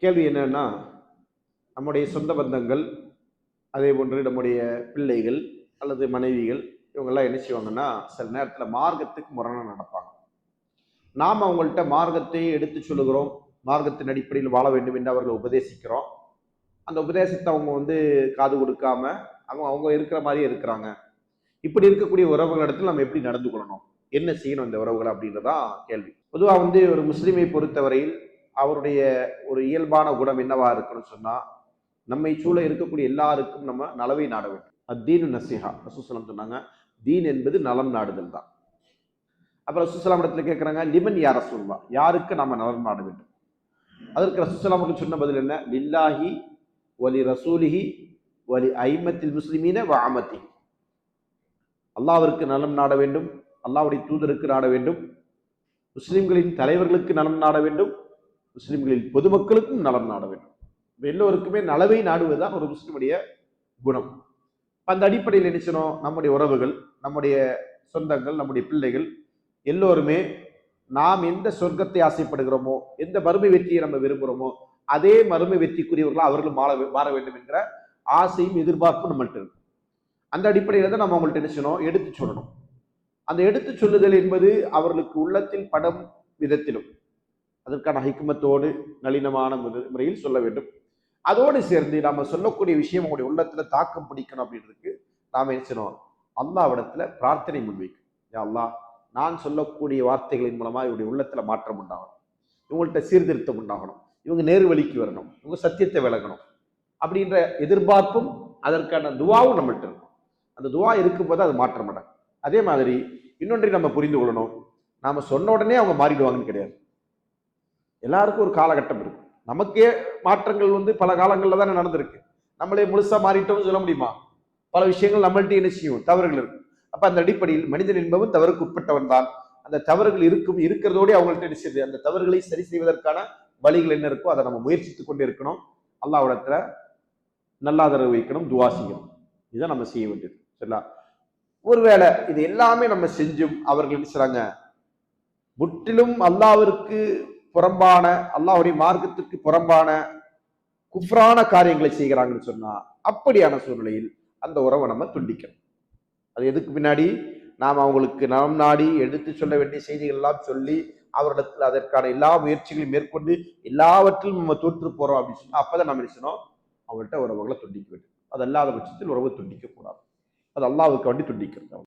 கேள்வி என்னன்னா, நம்முடைய சொந்த பந்தங்கள், அதே போன்று நம்முடைய பிள்ளைகள் அல்லது மனைவிகள் இவங்கெல்லாம் என்ன செய்வாங்கன்னா, சில நேரத்தில் மார்க்கத்துக்கு முரணா நடப்பாங்க. நாம் அவங்கள்ட்ட மார்க்கத்தை எடுத்து சொல்லுகிறோம், மார்க்கத்தின் அடிப்படையில் வாழ வேண்டும் என்று அவர்களை உபதேசிக்கிறோம். அந்த உபதேசத்தை அவங்க காது கொடுக்காம அவங்க அவங்க இருக்கிற மாதிரியே இருக்கிறாங்க. இப்படி இருக்கக்கூடிய உறவுகளிடத்தில் நம்ம எப்படி நடந்து கொள்ளணும், என்ன செய்யணும் இந்த உறவுகள் அப்படின்றதான் கேள்வி. பொதுவாக ஒரு முஸ்லிமை பொறுத்தவரையில் அவருடைய ஒரு இயல்பான குணம் என்னவா இருக்குன்னு சொன்னா, நம்மை சூழ இருக்கக்கூடிய எல்லாருக்கும் நம்ம நலவை நாட வேண்டும். அத்தீனு நசிஹா, ரசூலுல்லாஹி சொன்னாங்க, தீன் என்பது நலம் நாடுதல் தான். அப்புறம் ரசூலுல்லாஹி இடத்துல கேட்கிறாங்க, லிமன் யா ரசூலுல்லாஹ், யாருக்கு நாம நலம் நாட வேண்டும்? அதற்கு ரசூலுல்லாஹி சொன்ன பதில் என்ன? லில்லாஹி வலி ரசூலிஹி வலி ஐமத்தில் முஸ்லிமீன வ அமத்தி. அல்லாஹ்விற்கு நலம் நாட வேண்டும், அல்லாஹ்வுடைய தூதருக்கு நாட வேண்டும், முஸ்லிம்களின் தலைவர்களுக்கு நலம் நாட வேண்டும், முஸ்லிம்களின் பொதுமக்களுக்கும் நலம் நாட வேண்டும். எல்லோருக்குமே நலவை நாடுவதுதான் ஒரு முஸ்லிமுடைய குணம். அந்த அடிப்படையில் நினைச்சணும், நம்முடைய உறவுகள், நம்முடைய சொந்தங்கள், நம்முடைய பிள்ளைகள் எல்லோருமே நாம் எந்த சொர்க்கத்தை ஆசைப்படுகிறோமோ, எந்த மறுமை வெற்றியை நம்ம விரும்புகிறோமோ, அதே மறுமை வெற்றிக்குரியவர்களாக அவர்களும் மாற வேண்டும் என்கிற ஆசையும் எதிர்பார்ப்பும் நம்மள்ட்ட இருக்கு. அந்த அடிப்படையில் தான் நம்ம அவங்கள்ட்ட நினைச்சணும், எடுத்து சொல்லணும். அந்த எடுத்து சொல்லுதல் என்பது அவர்களுக்கு உள்ளத்தில் படம் விதத்திலும் அதற்கான ஹிக்மத்தோடு நளினமான முறையில் சொல்ல வேண்டும். அதோடு சேர்ந்து நாம சொல்லக்கூடிய விஷயம் உங்களுடைய உள்ளத்துல தாக்கம் பிடிக்கணும் அப்படின்றதுக்கு நாம என்ன செய்யணும், அல்லாஹ்விடத்துல பிரார்த்தனை முன்வைக்கும். யா அல்லாஹ், நான் சொல்லக்கூடிய வார்த்தைகளின் மூலமா இவருடைய உள்ளத்துல மாற்றம் உண்டாகணும், இவங்கள்ட்ட சீர்திருத்தம் உண்டாகணும், இவங்க நேரு வழிக்கு வரணும், இவங்க சத்தியத்தை விளக்கணும் அப்படின்ற எதிர்பார்ப்பும் அதற்கான துவாவும் நம்மள்ட்ட இருக்கும். அந்த துவா இருக்கும்போது அது மாற்றம் அடையும். அதே மாதிரி இன்னொன்றை நம்ம புரிந்து கொள்ளணும், நாம சொன்ன உடனே அவங்க மாறிடுவாங்கன்னு கிடையாது. எல்லாருக்கும் ஒரு காலகட்டம் இருக்கு. நமக்கே மாற்றங்கள் பல காலங்கள்ல தானே நடந்திருக்கு. நம்மளே முழுசா மாறிட்டோம்னு சொல்ல முடியுமா? பல விஷயங்கள் நம்மள்ட்ட என்ன செய்யும், தவறுகள் இருக்கு. அப்ப அந்த அடிப்படையில் மனிதன் என்பவன் தவறுக்கு உட்பட்டவன் தான். அந்த தவறுகள் இருக்கிறதோட அவங்கள்ட்ட என்ன செய்யுது, அந்த தவறுகளை சரி செய்வதற்கான வழிகள் என்ன இருக்கோ அதை நம்ம முயற்சித்துக் கொண்டே இருக்கணும். அல்லாஹ்விடத்துல நல்லாதரவு வைக்கணும், துவா செய்யணும். இதை நம்ம செய்ய வேண்டியது. சரிங்களா? ஒருவேளை இது எல்லாமே நம்ம செஞ்சும் அவர்கள் என்ன செய்றாங்க, முற்றிலும் அல்லாஹ்விற்கு புறம்பான, அல்லாஹ்வுடைய மார்க்கத்துக்கு புறம்பான குஃப்ரான காரியங்களை செய்கிறாங்கன்னு சொன்னா, அப்படியான சூழ்நிலையில் அந்த உறவை நம்ம துண்டிக்கணும். அது எதுக்கு பின்னாடி, நாம் அவங்களுக்கு நலம் நாடி எடுத்து சொல்ல வேண்டிய செய்திகள் எல்லாம் சொல்லி அவரிடத்தில் அதற்கான எல்லா முயற்சிகளையும் மேற்கொண்டு எல்லாவற்றிலும் நம்ம தோற்று போறோம் அப்படின்னு சொன்னா, அப்பதான் நம்ம நினைச்சணும் அவங்கள்ட்ட உறவுகளை துண்டிக்க வேண்டும். அது அல்லாத பட்சத்தில் உறவு துண்டிக்க கூடாது. அது அல்லாஹ்வுக்கு வேண்டி துண்டிக்கிறது.